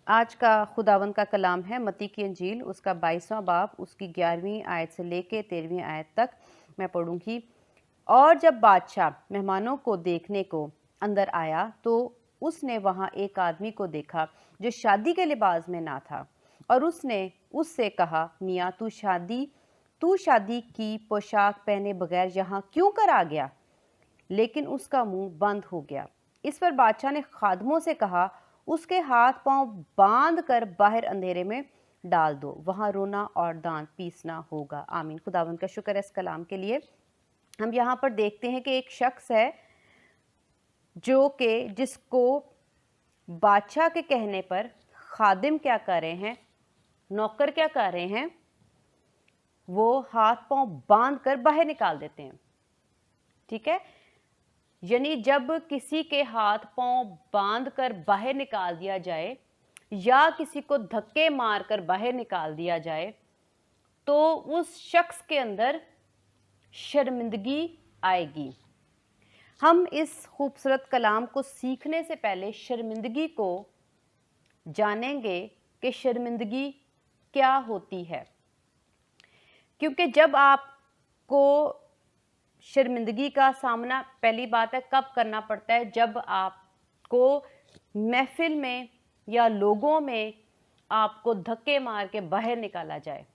आज का खुदावंद का कलाम है मत्ती की इंजील, उसका 22वां बाब, उसकी 11वीं आयत से लेके 13वीं आयत तक मैं पढ़ूंगी। और जब बादशाह मेहमानों को देखने को अंदर आया तो उसने वहां एक आदमी को देखा जो शादी के लिबास में ना था, और उसने उससे कहा, मियाँ तू शादी की पोशाक पहने बगैर यहाँ क्यों कर आ गया? लेकिन उसका मुंह बंद हो गया। इस पर बादशाह ने खादमों से कहा, उसके हाथ पांव बांध कर बाहर अंधेरे में डाल दो, वहां रोना और दांत पीसना होगा। आमीन। खुदावंद का शुक्र है इस कलाम के लिए। हम यहाँ पर देखते हैं कि एक शख्स है जिसको बादशाह के कहने पर खादिम क्या कर रहे हैं, नौकर क्या कर रहे हैं, वो हाथ पांव बांध कर बाहर निकाल देते हैं। ठीक है, यानी जब किसी के हाथ पांव बांध कर बाहर निकाल दिया जाए या किसी को धक्के मारकर बाहर निकाल दिया जाए तो उस शख्स के अंदर शर्मिंदगी आएगी। हम इस खूबसूरत कलाम को सीखने से पहले शर्मिंदगी को जानेंगे कि शर्मिंदगी क्या होती है, क्योंकि जब आपको शर्मिंदगी का सामना पहली बात है कब करना पड़ता है, जब आपको महफिल में या लोगों में आपको धक्के मार के बाहर निकाला जाए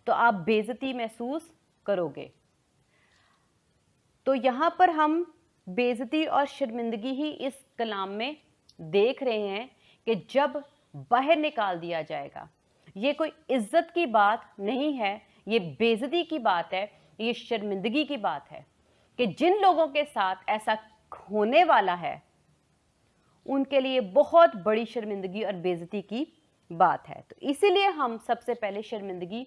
तो आप बेइज्जती महसूस करोगे। तो यहाँ पर हम बेइज्जती और शर्मिंदगी ही इस कलाम में देख रहे हैं कि जब बाहर निकाल दिया जाएगा। ये कोई इज्जत की बात नहीं है, ये बेइज्जती की बात है, ये शर्मिंदगी की बात है कि जिन लोगों के साथ ऐसा होने वाला है उनके लिए बहुत बड़ी शर्मिंदगी और बेइज्जती की बात है। तो इसीलिए हम सबसे पहले शर्मिंदगी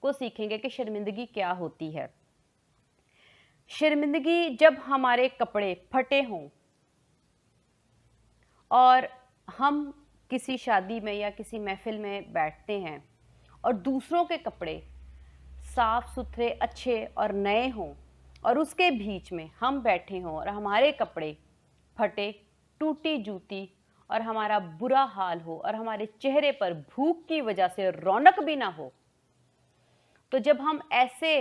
को सीखेंगे कि शर्मिंदगी क्या होती है। शर्मिंदगी जब हमारे कपड़े फटे हों और हम किसी शादी में या किसी महफिल में बैठते हैं और दूसरों के कपड़े साफ सुथरे अच्छे और नए हों और उसके बीच में हम बैठे हों और हमारे कपड़े फटे, टूटी जूती और हमारा बुरा हाल हो और हमारे चेहरे पर भूख की वजह से रौनक भी ना हो, तो जब हम ऐसे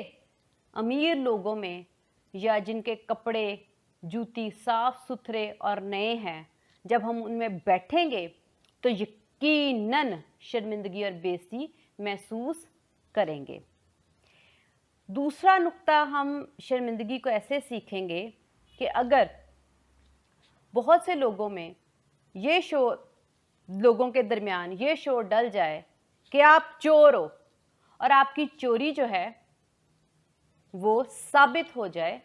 अमीर लोगों में या जिनके कपड़े जूती साफ सुथरे और नए हैं, जब हम उनमें बैठेंगे तो यकीनन शर्मिंदगी और बेइज्जती महसूस करेंगे। दूसरा नुक्ता हम शर्मिंदगी को ऐसे सीखेंगे कि अगर बहुत से लोगों के दरमियान ये शोर डल जाए कि आप चोर हो और आपकी चोरी जो है वो साबित हो जाए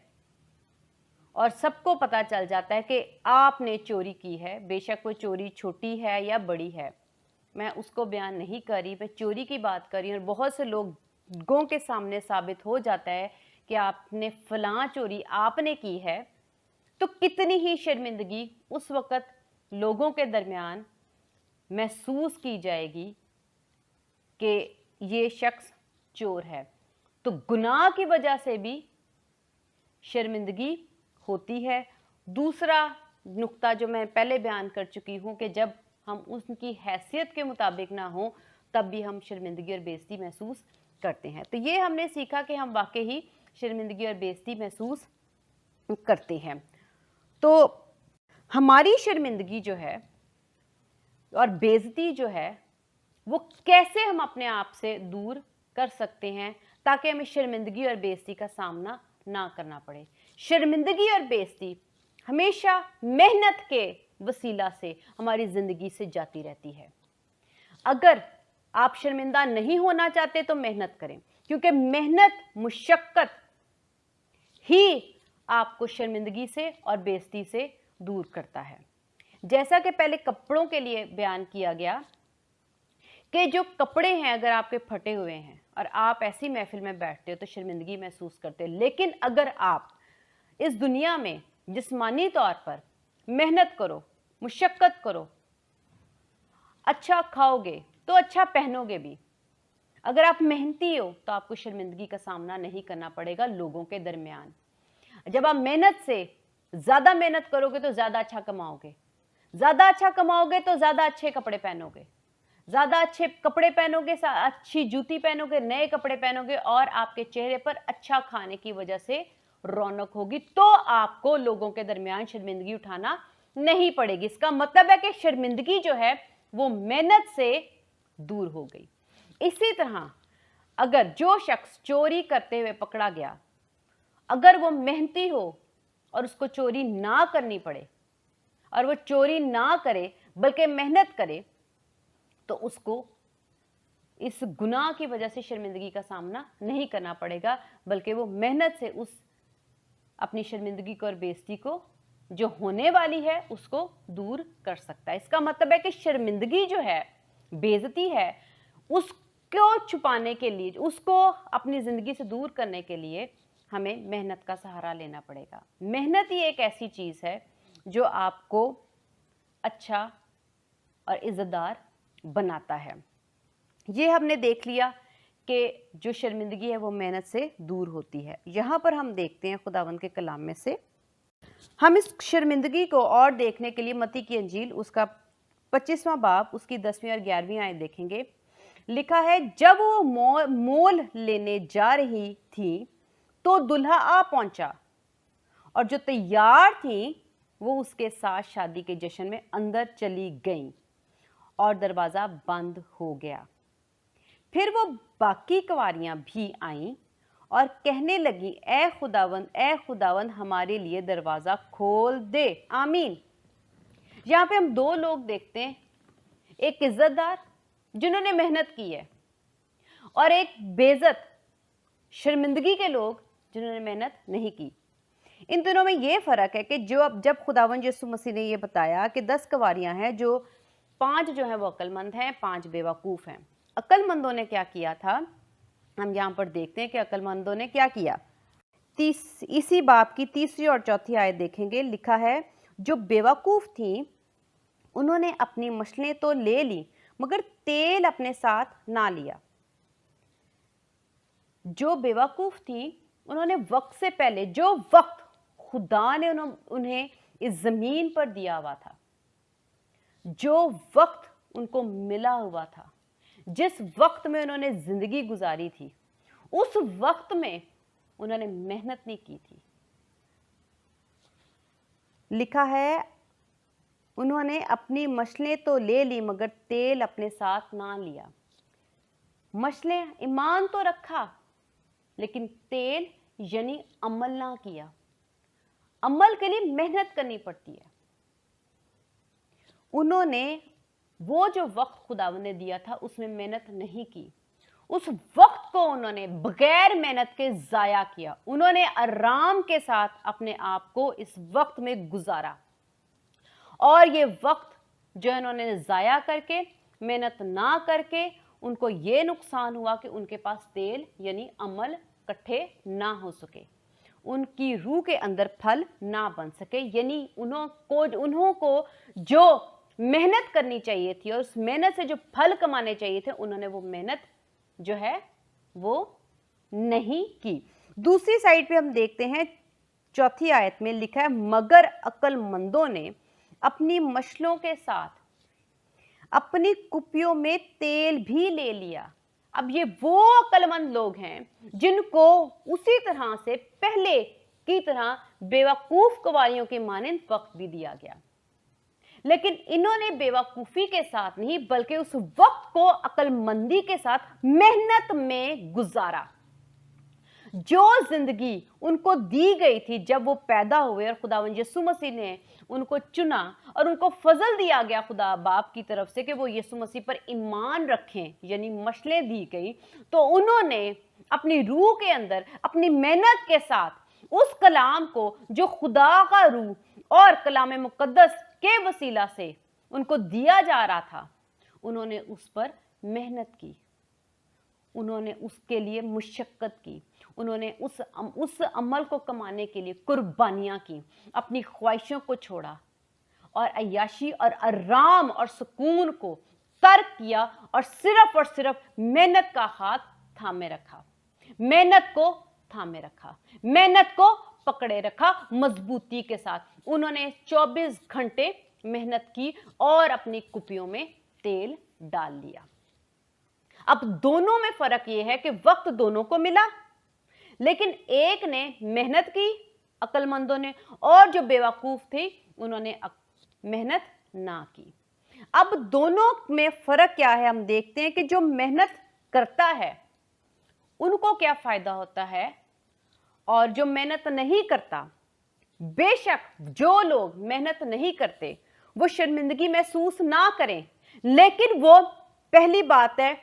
और सबको पता चल जाता है कि आपने चोरी की है, बेशक वो चोरी छोटी है या बड़ी है, मैं उसको बयान नहीं कर रही, मैं चोरी की बात कर रही हूँ, और बहुत से लोगों के सामने साबित हो जाता है कि आपने फलां चोरी आपने की है, तो कितनी ही शर्मिंदगी उस वक़्त लोगों के दरमियान महसूस की जाएगी कि ये शख्स चोर है। तो गुनाह की वजह से भी शर्मिंदगी होती है। दूसरा नुक्ता जो मैं पहले बयान कर चुकी हूँ कि जब हम उनकी हैसियत के मुताबिक ना हो तब भी हम शर्मिंदगी और बेइज्जती महसूस करते हैं। तो ये हमने सीखा कि हम वाकई ही शर्मिंदगी और बेइज्जती महसूस करते हैं। तो हमारी शर्मिंदगी जो है और बेइज्जती जो है वो कैसे हम अपने आप से दूर कर सकते हैं ताकि हमें शर्मिंदगी और बेइज्जती का सामना ना करना पड़े। शर्मिंदगी और बेइज्जती हमेशा मेहनत के वसीला से हमारी जिंदगी से जाती रहती है। अगर आप शर्मिंदा नहीं होना चाहते तो मेहनत करें, क्योंकि मेहनत मुशक्कत ही आपको शर्मिंदगी से और बेइज्जती से दूर करता है। जैसा कि पहले कपड़ों के लिए बयान किया गया कि जो कपड़े हैं अगर आपके फटे हुए हैं और आप ऐसी महफिल में बैठते हो तो शर्मिंदगी महसूस करते हो, लेकिन अगर आप इस दुनिया में जिस्मानी तौर पर मेहनत करो, मुशक्कत करो, अच्छा खाओगे तो अच्छा पहनोगे भी, अगर आप मेहनती हो तो आपको शर्मिंदगी का सामना नहीं करना पड़ेगा लोगों के दरमियान। जब आप मेहनत से ज़्यादा मेहनत करोगे तो ज़्यादा अच्छा कमाओगे, ज़्यादा अच्छा कमाओगे तो ज़्यादा अच्छे कपड़े पहनोगे, ज़्यादा अच्छे कपड़े पहनोगे, अच्छी जूती पहनोगे, नए कपड़े पहनोगे और आपके चेहरे पर अच्छा खाने की वजह से रौनक होगी, तो आपको लोगों के दरमियान शर्मिंदगी उठाना नहीं पड़ेगी। इसका मतलब है कि शर्मिंदगी जो है वो मेहनत से दूर हो गई। इसी तरह अगर जो शख्स चोरी करते हुए पकड़ा गया, अगर वो मेहनती हो और उसको चोरी ना करनी पड़े और वो चोरी ना करे बल्कि मेहनत करे, तो उसको इस गुनाह की वजह से शर्मिंदगी का सामना नहीं करना पड़ेगा, बल्कि वो मेहनत से उस अपनी शर्मिंदगी को और बेइज्जती को जो होने वाली है उसको दूर कर सकता है। इसका मतलब है कि शर्मिंदगी जो है, बेइज्जती है, उसको छुपाने के लिए, उसको अपनी ज़िंदगी से दूर करने के लिए हमें मेहनत का सहारा लेना पड़ेगा। मेहनत ही एक ऐसी चीज़ है जो आपको अच्छा और इज़्ज़तदार बनाता है। ये हमने देख लिया कि जो शर्मिंदगी है वो मेहनत से दूर होती है। यहाँ पर हम देखते हैं खुदावंद के कलाम में से, हम इस शर्मिंदगी को और देखने के लिए मत्ती की अंजील उसका 25वां बाब उसकी 10वीं और 11वीं आयत देखेंगे। लिखा है, जब वो मोल लेने जा रही थी तो दुल्हा आ पहुंचा और जो तैयार थी वो उसके साथ शादी के जश्न में अंदर चली गईं और दरवाज़ा बंद हो गया। फिर वो बाकी कुंवारियां भी आईं और कहने लगी, ए खुदावंद हमारे लिए दरवाज़ा खोल दे, आमीन। यहाँ पे हम दो लोग देखते हैं, एक इज्जतदार जिन्होंने मेहनत की है और एक बेइज्जत शर्मिंदगी के लोग जिन्होंने मेहनत नहीं की। इन दोनों में ये फ़र्क है कि जब खुदावंद यीशु मसीह ने ये बताया कि 10 कुंवारियां हैं, जो 5 जो हैं वो अक्लमंद हैं, 5 बेवकूफ़ हैं। अक्लमंदों ने क्या किया था, हम यहाँ पर देखते हैं कि अक्लमंदों ने क्या किया। इसी बाब की 3री और 4थी आयत देखेंगे। लिखा है, जो बेवकूफ़ थी उन्होंने अपनी मछलियाँ तो ले ली मगर तेल अपने साथ ना लिया। जो बेवकूफ़ थी उन्होंने वक्त से पहले, जो वक्त खुदा ने उन्हें इस ज़मीन पर दिया हुआ था, जो वक्त उनको मिला हुआ था, जिस वक्त में उन्होंने ज़िंदगी गुजारी थी, उस वक्त में उन्होंने मेहनत नहीं की थी। लिखा है, उन्होंने अपनी मछलियाँ तो ले ली मगर तेल अपने साथ ना लिया। मछलियाँ, ईमान तो रखा लेकिन तेल यानी अमल ना किया। अमल के लिए मेहनत करनी पड़ती है। उन्होंने वो जो वक्त खुदावंद ने दिया था उसमें मेहनत नहीं की। उस वक्त को उन्होंने बगैर मेहनत के ज़ाया किया। उन्होंने आराम के साथ अपने आप को इस वक्त में गुजारा और ये वक्त जो इन्होंने ज़ाया करके, मेहनत ना करके, उनको ये नुकसान हुआ कि उनके पास तेल यानी अमल इकट्ठे ना हो सके, उनकी रूह के अंदर फल ना बन सके। यानी उन्हों को जो मेहनत करनी चाहिए थी और उस मेहनत से जो फल कमाने चाहिए थे, उन्होंने वो मेहनत जो है वो नहीं की। दूसरी साइड पे हम देखते हैं 4थी आयत में लिखा है, मगर अक्लमंदों ने अपनी मछलियों के साथ अपनी कुपियों में तेल भी ले लिया। अब ये वो अक्लमंद लोग हैं जिनको उसी तरह से पहले की तरह बेवकूफ कुंवारियों के मानंद वक्त भी दिया गया, लेकिन इन्होंने बेवकूफ़ी के साथ नहीं बल्कि उस वक्त को अक्लमंदी के साथ मेहनत में गुजारा। जो जिंदगी उनको दी गई थी जब वो पैदा हुए और खुदावंद यीशु मसीह ने उनको चुना और उनको फजल दिया गया खुदा बाप की तरफ से कि वो यीशु मसीह पर ईमान रखें, यानी मशलें दी गई, तो उन्होंने अपनी रूह के अंदर अपनी मेहनत के साथ उस कलाम को जो खुदा का रूह और कलाम मुकद्दस के वसीला से उनको दिया जा रहा था, उन्होंने उस पर मेहनत की, उन्होंने उसके लिए मुशक्कत की, उन्होंने उस अमल को कमाने के लिए कुर्बानियाँ की, अपनी ख्वाहिशों को छोड़ा और अय्याशी और आराम और सुकून को तर्क किया और सिर्फ मेहनत का हाथ थामे रखा, मेहनत को थामे रखा, मेहनत को पकड़े रखा मजबूती के साथ। उन्होंने 24 घंटे मेहनत की और अपनी कुपियों में तेल डाल लिया। अब दोनों में फर्क यह है कि वक्त दोनों को मिला, लेकिन एक ने मेहनत की अक्लमंदों ने, और जो बेवकूफ थे उन्होंने मेहनत ना की। अब दोनों में फर्क क्या है, हम देखते हैं कि जो मेहनत करता है उनको क्या फायदा होता है, और जो मेहनत नहीं करता, बेशक जो लोग मेहनत नहीं करते वो शर्मिंदगी महसूस ना करें, लेकिन वो पहली बात है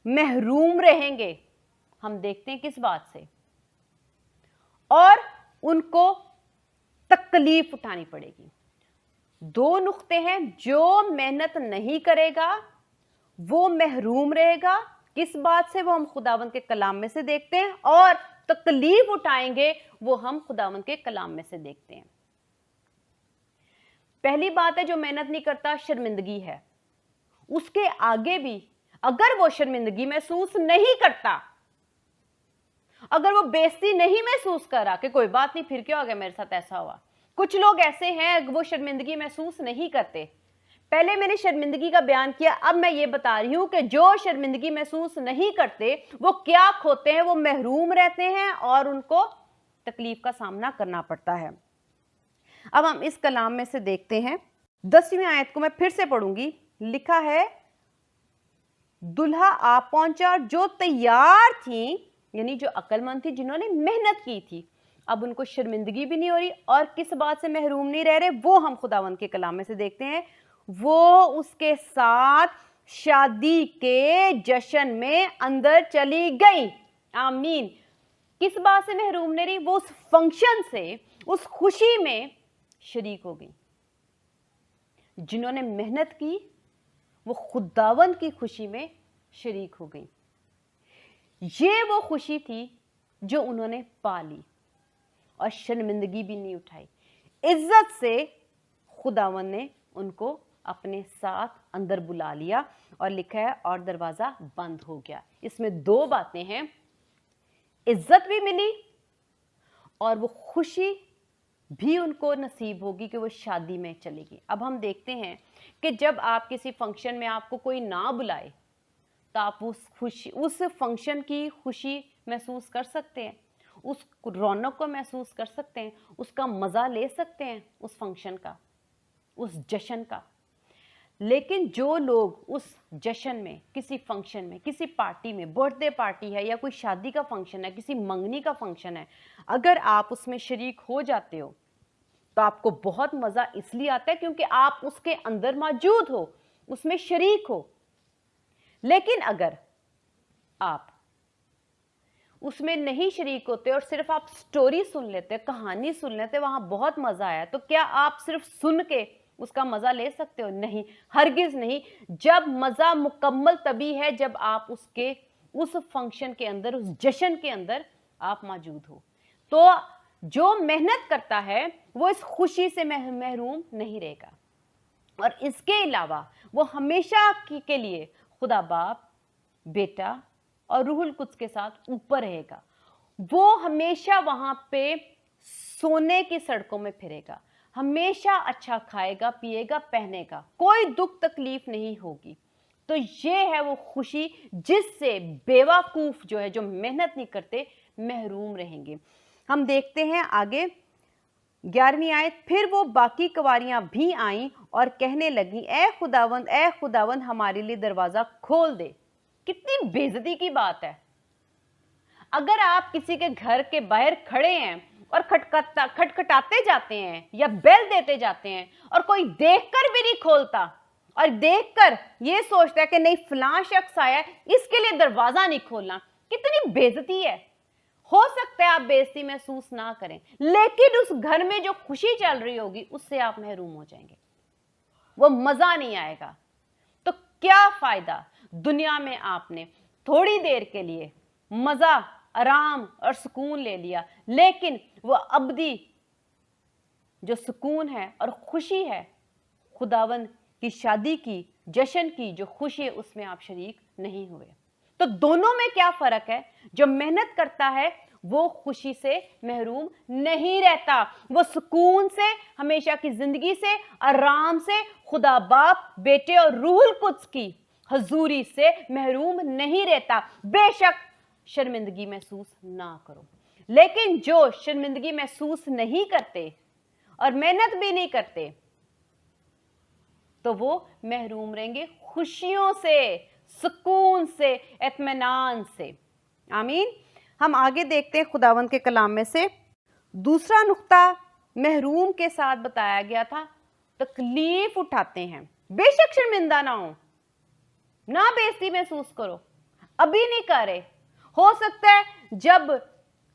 महरूम रहेंगे। हम देखते हैं किस बात से, और उनको तकलीफ उठानी पड़ेगी। दो नुक्ते हैं, जो मेहनत नहीं करेगा वो महरूम रहेगा। किस बात से? वो हम खुदावंद के कलाम में से देखते हैं, और तकलीफ उठाएंगे वो हम खुदावंद के कलाम में से देखते हैं। पहली बात है, जो मेहनत नहीं करता शर्मिंदगी है। उसके आगे भी अगर वो शर्मिंदगी महसूस नहीं करता, अगर वो बेइज्जती नहीं महसूस कर रहा कि कोई बात नहीं, फिर क्या हो गया, मेरे साथ ऐसा हुआ। कुछ लोग ऐसे हैं वो शर्मिंदगी महसूस नहीं करते। पहले मैंने शर्मिंदगी का बयान किया, अब मैं ये बता रही हूं कि जो शर्मिंदगी महसूस नहीं करते वो क्या खोते हैं, वो महरूम रहते हैं और उनको तकलीफ का सामना करना पड़ता है। अब हम इस कलाम में से देखते हैं 10वीं आयत को मैं फिर से पढ़ूंगी। लिखा है, दुल्हा आ पहुंचा, जो तैयार थी, यानी जो अक्लमंद थी, जिन्होंने मेहनत की थी, अब उनको शर्मिंदगी भी नहीं हो रही, और किस बात से महरूम नहीं रह रहे वो हम खुदावंद के कलाम में से देखते हैं। वो उसके साथ शादी के जश्न में अंदर चली गई। आमीन। किस बात से महरूम नहीं रही? वो उस फंक्शन से, उस खुशी में शरीक हो गई। जिन्होंने मेहनत की वो खुदावंद की खुशी में शरीक हो गई। ये वो खुशी थी जो उन्होंने पा ली, और शर्मिंदगी भी नहीं उठाई। इज्जत से खुदावंद ने उनको अपने साथ अंदर बुला लिया, और लिखा है और दरवाजा बंद हो गया। इसमें दो बातें हैं, इज्जत भी मिली और वो खुशी भी उनको नसीब होगी कि वो शादी में चलेगी। अब हम देखते हैं कि जब आप किसी फंक्शन में आपको कोई ना बुलाए तो आप उस फंक्शन की खुशी महसूस कर सकते हैं, उस रौनक को महसूस कर सकते हैं, उसका मज़ा ले सकते हैं, उस फंक्शन का, उस जश्न का। लेकिन जो लोग उस जश्न में, किसी फंक्शन में, किसी पार्टी में, बर्थडे पार्टी है या कोई शादी का फंक्शन है, किसी मंगनी का फंक्शन है, अगर आप उसमें शरीक हो जाते हो तो आपको बहुत मज़ा इसलिए आता है क्योंकि आप उसके अंदर मौजूद हो, उसमें शरीक हो। लेकिन अगर आप उसमें नहीं शरीक होते और सिर्फ आप स्टोरी सुन लेते, कहानी सुन लेते, वहां बहुत मजा आया, तो क्या आप सिर्फ सुन के उसका मजा ले सकते हो? नहीं, हरगिज नहीं। जब मजा मुकम्मल तभी है जब आप उस फंक्शन के अंदर, उस जश्न के अंदर आप मौजूद हो। तो जो मेहनत करता है वो इस खुशी से महरूम नहीं रहेगा, और इसके अलावा वो हमेशा के लिए खुदा बाप, बेटा और रूहुल कुद्स के साथ ऊपर रहेगा। वो हमेशा वहां पे सोने की सड़कों में फिरेगा, हमेशा अच्छा खाएगा, पिएगा, पहनेगा, कोई दुख तकलीफ नहीं होगी। तो ये है वो खुशी जिससे बेवकूफ जो है, जो मेहनत नहीं करते, महरूम रहेंगे। हम देखते हैं आगे 11वीं आयत। फिर वो बाकी कवारियां भी आईं और कहने लगी, ए खुदावंद हमारे लिए दरवाजा खोल दे। कितनी बेइज्जती की बात है। अगर आप किसी के घर के बाहर खड़े हैं और खटखटाते जाते हैं या बेल देते जाते हैं और कोई देखकर भी नहीं खोलता, और देखकर ये सोचता है कि नहीं फलां शख्स आया है, इसके लिए दरवाजा नहीं खोलना, कितनी बेइज्जती है। हो सकता है आप बेइज्जती महसूस ना करें, लेकिन उस घर में जो खुशी चल रही होगी उससे आप महरूम हो जाएंगे, वो मजा नहीं आएगा। तो क्या फायदा, दुनिया में आपने थोड़ी देर के लिए मजा, आराम और सुकून ले लिया, लेकिन वो अबदी जो सुकून है और खुशी है, खुदावंद की शादी की, जश्न की जो खुशी है, उसमें आप शरीक नहीं हुए। तो दोनों में क्या फर्क है? जो मेहनत करता है वो खुशी से महरूम नहीं रहता, वो सुकून से, हमेशा की जिंदगी से, आराम से, खुदा बाप, बेटे और रूहुल कुद्स की हजूरी से महरूम नहीं रहता। बेशक शर्मिंदगी महसूस ना करो, लेकिन जो शर्मिंदगी महसूस नहीं करते और मेहनत भी नहीं करते तो वो महरूम रहेंगे खुशियों से, सुकून से, इत्मीनान से। आमीन। हम आगे देखते हैं खुदावंद के कलाम में से दूसरा नुक्ता महरूम के साथ बताया गया था, तकलीफ उठाते हैं। बेशक शर्मिंदा ना हो, ना बेइज्जती महसूस करो, अभी नहीं करे, हो सकता है जब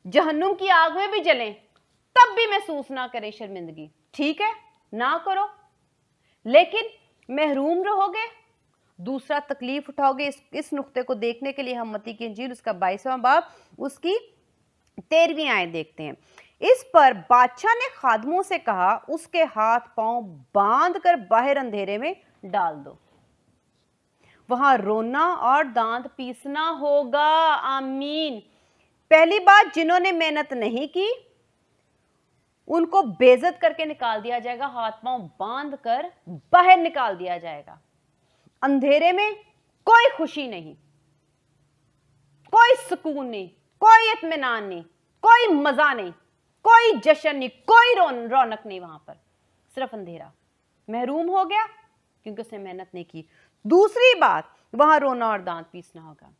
जहन्नुम की आग में भी जलें तब भी महसूस ना करें शर्मिंदगी, ठीक है, ना करो, लेकिन महरूम रहोगे, दूसरा तकलीफ उठाओगे। इस नुक्ते को देखने के लिए हम मत्ती की इंजील उसका 22वां बाब उसकी 13वीं आयत देखते हैं। इस पर बादशाह ने खादमों से कहा, उसके हाथ पांव बांध कर बाहर अंधेरे में डाल दो, वहां रोना और दांत पीसना होगा। आमीन। पहली बात, जिन्होंने मेहनत नहीं की उनको बेइज्जत करके निकाल दिया जाएगा, हाथ पांव बांध कर बाहर निकाल दिया जाएगा। अंधेरे में कोई खुशी नहीं, कोई सुकून नहीं, कोई इत्मीनान नहीं, कोई मजा नहीं, कोई जश्न नहीं, कोई रौनक नहीं, वहां पर सिर्फ अंधेरा। महरूम हो गया क्योंकि उसने मेहनत नहीं की। दूसरी बात, वहां रोना और दांत पीसना होगा।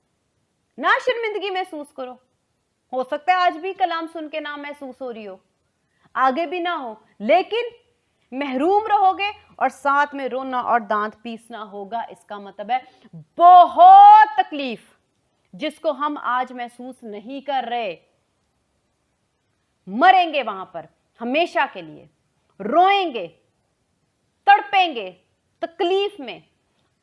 ना शर्मिंदगी महसूस करो, हो सकता है आज भी कलाम सुन के ना महसूस हो रही हो, आगे भी ना हो, लेकिन महरूम रहोगे और साथ में रोना और दांत पीसना होगा। इसका मतलब है बहुत तकलीफ जिसको हम आज महसूस नहीं कर रहे। मरेंगे वहां पर हमेशा के लिए, रोएंगे, तड़पेंगे, तकलीफ में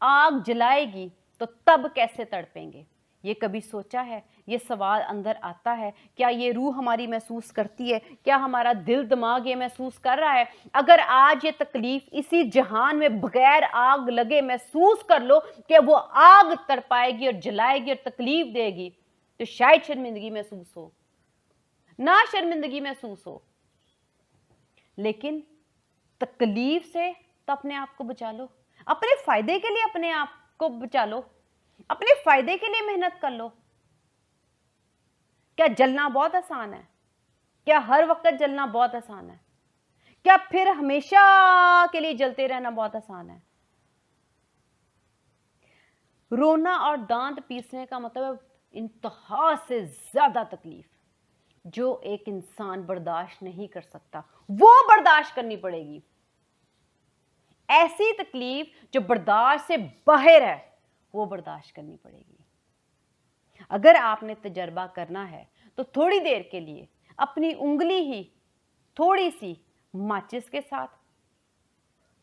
आग जलाएगी तो तब कैसे तड़पेंगे? ये कभी सोचा है? ये सवाल अंदर आता है, क्या ये रूह हमारी महसूस करती है? क्या हमारा दिल दिमाग ये महसूस कर रहा है? अगर आज ये तकलीफ इसी जहान में बगैर आग लगे महसूस कर लो कि वो आग तड़पाएगी और जलाएगी और तकलीफ देगी, तो शायद शर्मिंदगी महसूस हो, ना शर्मिंदगी महसूस हो, लेकिन तकलीफ से तो अपने आप को बचा लो, अपने फायदे के लिए अपने आप को बचा लो, अपने फायदे के लिए मेहनत कर लो। क्या जलना बहुत आसान है? क्या हर वक्त जलना बहुत आसान है? क्या फिर हमेशा के लिए जलते रहना बहुत आसान है? रोना और दांत पीसने का मतलब इंतहा से ज्यादा तकलीफ जो एक इंसान बर्दाश्त नहीं कर सकता, वो बर्दाश्त करनी पड़ेगी। ऐसी तकलीफ जो बर्दाश्त से बाहर है, वो बर्दाश्त करनी पड़ेगी। अगर आपने तजर्बा करना है तो थोड़ी देर के लिए अपनी उंगली ही थोड़ी सी माचिस के साथ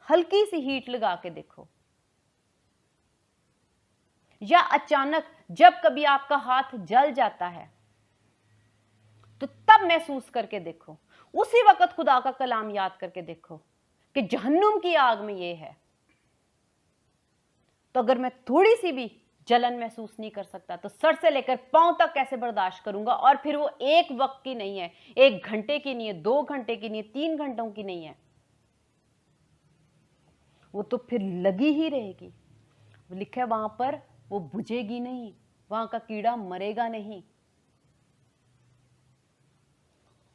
हल्की सी हीट लगा के देखो, या अचानक जब कभी आपका हाथ जल जाता है तो तब महसूस करके देखो, उसी वक्त खुदा का कलाम याद करके देखो कि जहन्नुम की आग में ये है, तो अगर मैं थोड़ी सी भी जलन महसूस नहीं कर सकता तो सर से लेकर पांव तक कैसे बर्दाश्त करूंगा? और फिर वो एक वक्त की नहीं है, 1 घंटे की नहीं है, 2 घंटे की नहीं है, 3 घंटों की नहीं है, वो तो फिर लगी ही रहेगी। लिखा है वहां पर वो बुझेगी नहीं, वहां का कीड़ा मरेगा नहीं,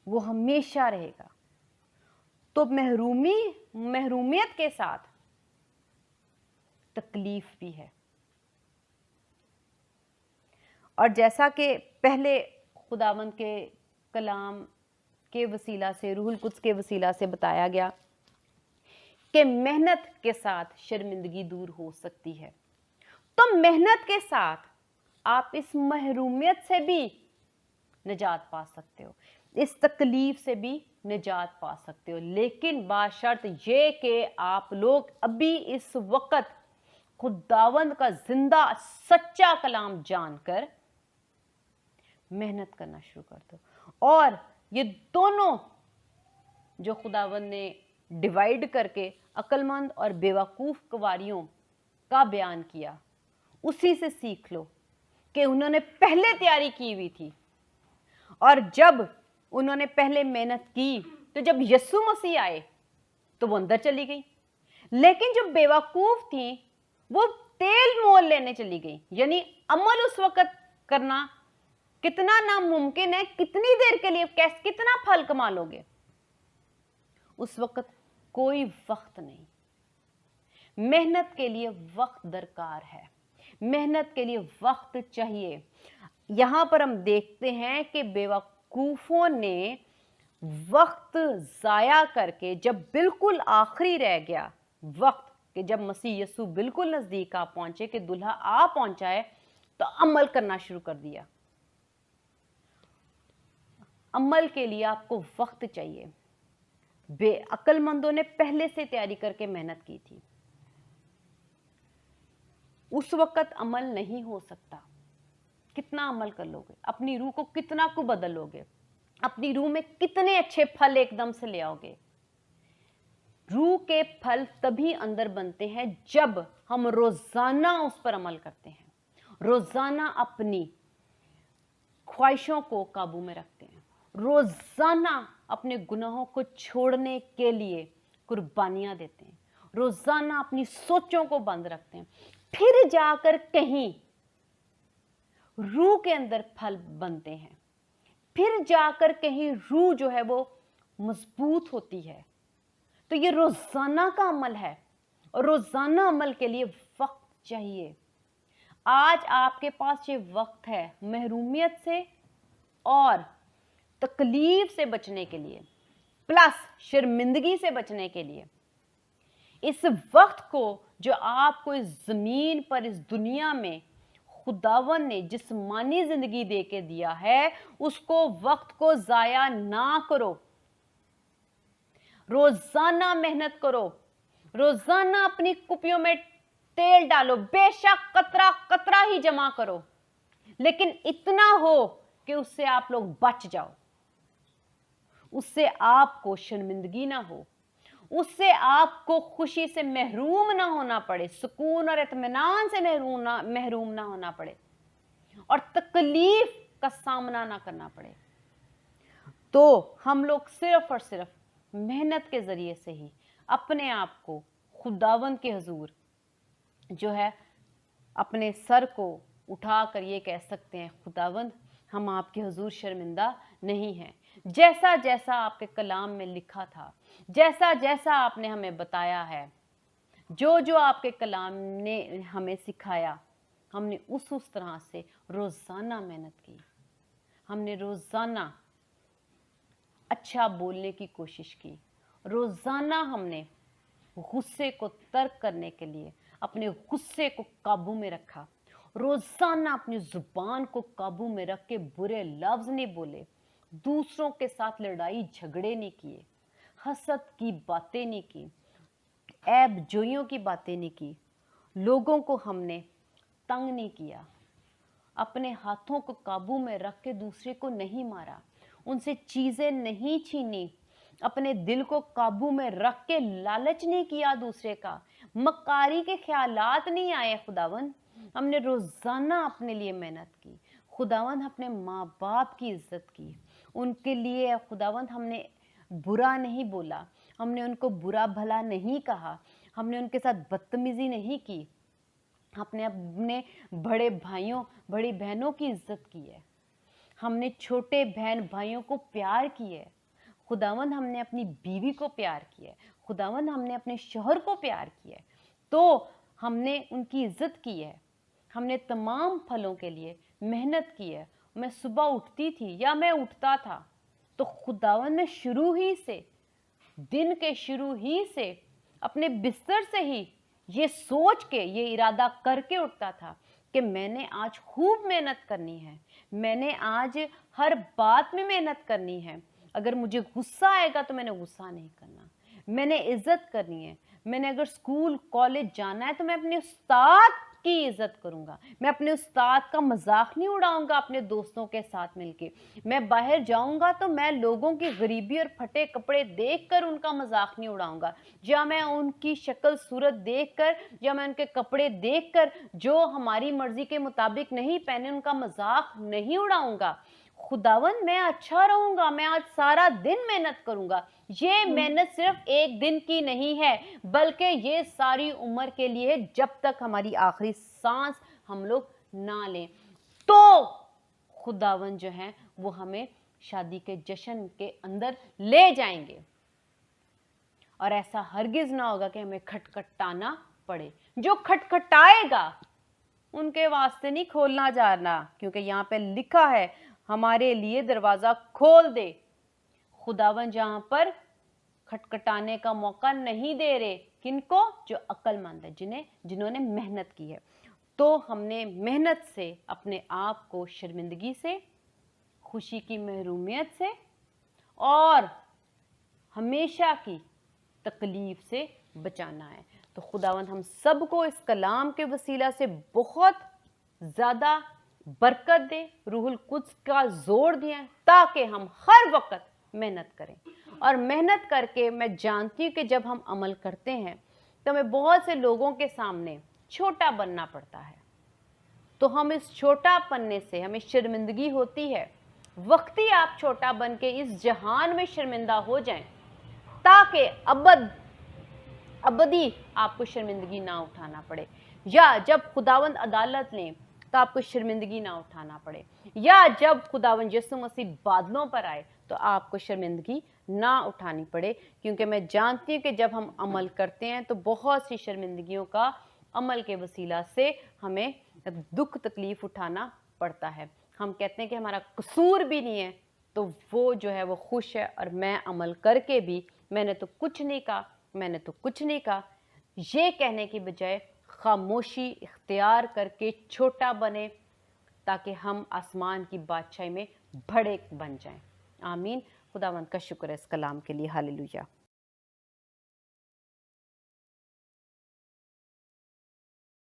वो हमेशा रहेगा। तो महरूमियत के साथ तकलीफ भी है। और जैसा कि पहले खुदावंद के कलाम के वसीला से, रूहुल कुद्स के वसीला से बताया गया कि मेहनत के साथ शर्मिंदगी दूर हो सकती है, तो मेहनत के साथ आप इस महरूमियत से भी निजात पा सकते हो, इस तकलीफ से भी निजात पा सकते हो, लेकिन बाशर्त ये कि आप लोग अभी इस वक्त खुदावंद का जिंदा सच्चा कलाम जानकर मेहनत करना शुरू कर दो। और ये दोनों जो खुदावंद ने डिवाइड करके अक्लमंद और बेवकूफ कुंवारियों का बयान किया, उसी से सीख लो कि उन्होंने पहले तैयारी की हुई थी, और जब उन्होंने पहले मेहनत की तो जब यीशु मसीह आए तो वो अंदर चली गई। लेकिन जो बेवकूफ थी वो तेल मोल लेने चली गई। यानी अमल उस वक्त करना कितना नामुमकिन है, कितनी देर के लिए कितना फल कमा लोगे। उस वक्त कोई वक्त नहीं। मेहनत के लिए वक्त दरकार है, मेहनत के लिए वक्त चाहिए। यहां पर हम देखते हैं कि बेवकूफों ने वक्त जाया करके, जब बिल्कुल आखिरी रह गया वक्त कि जब मसीह यसू बिल्कुल नजदीक आ पहुंचे, कि दुल्हा आ पहुंचा है, तो अमल करना शुरू कर दिया। अमल के लिए आपको वक्त चाहिए। बेअक्लमंदों ने पहले से तैयारी करके मेहनत की थी। उस वक्त अमल नहीं हो सकता। कितना अमल कर लोगे, अपनी रूह को कितना को बदलोगे, अपनी रूह में कितने अच्छे फल एकदम से ले आओगे। रूह के फल तभी अंदर बनते हैं जब हम रोजाना उस पर अमल करते हैं, रोजाना अपनी ख्वाहिशों को काबू में रखते हैं, रोजाना अपने गुनाहों को छोड़ने के लिए कुर्बानियां देते हैं, रोजाना अपनी सोचों को बंद रखते हैं, फिर जाकर कहीं रूह के अंदर फल बनते हैं, फिर जाकर कहीं रूह जो है वो मजबूत होती है। तो ये रोजाना का अमल है, और रोजाना अमल के लिए वक्त चाहिए। आज आपके पास ये वक्त है महरूमियत से और तकलीफ से बचने के लिए, प्लस शर्मिंदगी से बचने के लिए। इस वक्त को जो आपको इस जमीन पर, इस दुनिया में खुदावन ने जिस्मानी जिंदगी दे के दिया है, उसको वक्त को जाया ना करो। रोजाना मेहनत करो, रोजाना अपनी कुपियों में तेल डालो, बेशक कतरा कतरा ही जमा करो, लेकिन इतना हो कि उससे आप लोग बच जाओ, उससे आपको शर्मिंदगी ना हो, उससे आपको खुशी से महरूम ना होना पड़े, सुकून और इत्मीनान से महरूम ना होना पड़े, और तकलीफ का सामना ना करना पड़े। तो हम लोग सिर्फ और सिर्फ मेहनत के जरिए से ही अपने आप को खुदावंद के हुजूर जो है अपने सर को उठाकर ये कह सकते हैं, खुदावंद हम आपके हुजूर शर्मिंदा नहीं हैं। जैसा जैसा आपके कलाम में लिखा था, जैसा जैसा आपने हमें बताया है, जो जो आपके कलाम ने हमें सिखाया, हमने उस तरह से रोजाना मेहनत की, हमने रोजाना अच्छा बोलने की कोशिश की, रोजाना हमने गुस्से को तर्क करने के लिए अपने गुस्से को काबू में रखा, रोजाना अपनी जुबान को काबू में रख के बुरे लफ्ज नहीं बोले, दूसरों के साथ लड़ाई झगड़े नहीं किए, हसद की बातें नहीं की, ऐब जोइयों की बातें नहीं की, लोगों को हमने तंग नहीं किया, अपने हाथों को काबू में रख के दूसरे को नहीं मारा, उनसे चीजें नहीं छीनी, अपने दिल को काबू में रख के लालच नहीं किया दूसरे का, मक्कारी के ख्यालात नहीं आए। खुदावन हमने रोजाना अपने लिए मेहनत की, खुदावन अपने माँ बाप की इज्जत की, उनके लिए खुदावंद हमने बुरा नहीं बोला, हमने उनको बुरा भला नहीं कहा, हमने उनके साथ बदतमीजी नहीं की, हमने अपने बड़े भाइयों बड़ी बहनों की इज्जत की है, हमने छोटे बहन भाइयों को प्यार किया है। खुदावंद हमने अपनी बीवी को प्यार किया है, खुदावंद हमने अपने शौहर को प्यार किया है, तो हमने उनकी इज्जत की है, हमने तमाम फलों के लिए मेहनत की है। मैं सुबह उठती थी या मैं उठता था तो खुदावंद ने शुरू ही से, दिन के शुरू ही से अपने बिस्तर से ही ये सोच के, ये इरादा करके उठता था कि मैंने आज खूब मेहनत करनी है, मैंने आज हर बात में मेहनत करनी है, अगर मुझे गुस्सा आएगा तो मैंने गुस्सा नहीं करना, मैंने इज्जत करनी है, मैंने अगर स्कूल कॉलेज जाना है तो मैं अपने उस्ताद की इज्जत करूंगा, मैं अपने उस्ताद का मजाक नहीं उड़ाऊंगा अपने दोस्तों के साथ मिलके, मैं बाहर जाऊंगा तो मैं लोगों की गरीबी और फटे कपड़े देखकर उनका मजाक नहीं उड़ाऊंगा, या मैं उनकी शक्ल सूरत देखकर, या मैं उनके कपड़े देखकर जो हमारी मर्जी के मुताबिक नहीं पहने उनका मजाक नहीं उड़ाऊंगा। खुदावंद मैं अच्छा रहूंगा, मैं आज सारा दिन मेहनत करूंगा। ये मेहनत सिर्फ एक दिन की नहीं है, बल्कि ये सारी उम्र के लिए है, जब तक हमारी आखिरी सांस हम लोग ना लें। तो खुदावंद जो है वो हमें शादी के जश्न के अंदर ले जाएंगे, और ऐसा हरगिज ना होगा कि हमें खटखटाना पड़े। जो खटखटाएगा उनके वास्ते नहीं खोलना जाना, क्योंकि यहाँ पे लिखा है हमारे लिए दरवाजा खोल दे। खुदावन जहां पर खटखटाने का मौका नहीं दे रहे, किनको? जो अक्लमंद है, जिन्होंने मेहनत की है। तो हमने मेहनत से अपने आप को शर्मिंदगी से, खुशी की महरूमियत से और हमेशा की तकलीफ से बचाना है। तो खुदावंद हम सबको इस कलाम के वसीला से बहुत ज़्यादा बरकत दे, रूहुल कुद्स का जोर दें, ताकि हम हर वक्त मेहनत करें। और मेहनत करके मैं जानती हूँ कि जब हम अमल करते हैं तो हमें बहुत से लोगों के सामने छोटा बनना पड़ता है, तो हम इस छोटा बनने से हमें शर्मिंदगी होती है। वक्ती आप छोटा बन के इस जहान में शर्मिंदा हो जाएं, ताकि अबदी आपको शर्मिंदगी ना उठाना पड़े, या जब खुदावंद अदालत लें तो आपको शर्मिंदगी ना उठाना पड़े, या जब खुदावंद यीशु मसीह बादलों पर आए तो आपको शर्मिंदगी ना उठानी पड़े। क्योंकि मैं जानती हूँ कि जब हम अमल करते हैं तो बहुत सी शर्मिंदगियों का अमल के वसीला से हमें दुख तकलीफ उठाना पड़ता है। हम कहते हैं कि हमारा कसूर भी नहीं है, तो वो जो है वो खुश है, और मैं अमल करके भी मैंने तो कुछ नहीं कहा, ये कहने की बजाय खामोशी इख्तियार करके छोटा बने, ताकि हम आसमान की बादशाही में बड़े बन जाएं। आमीन। खुदावंद का शुक्र है इस कलाम के लिए। हालेलुया।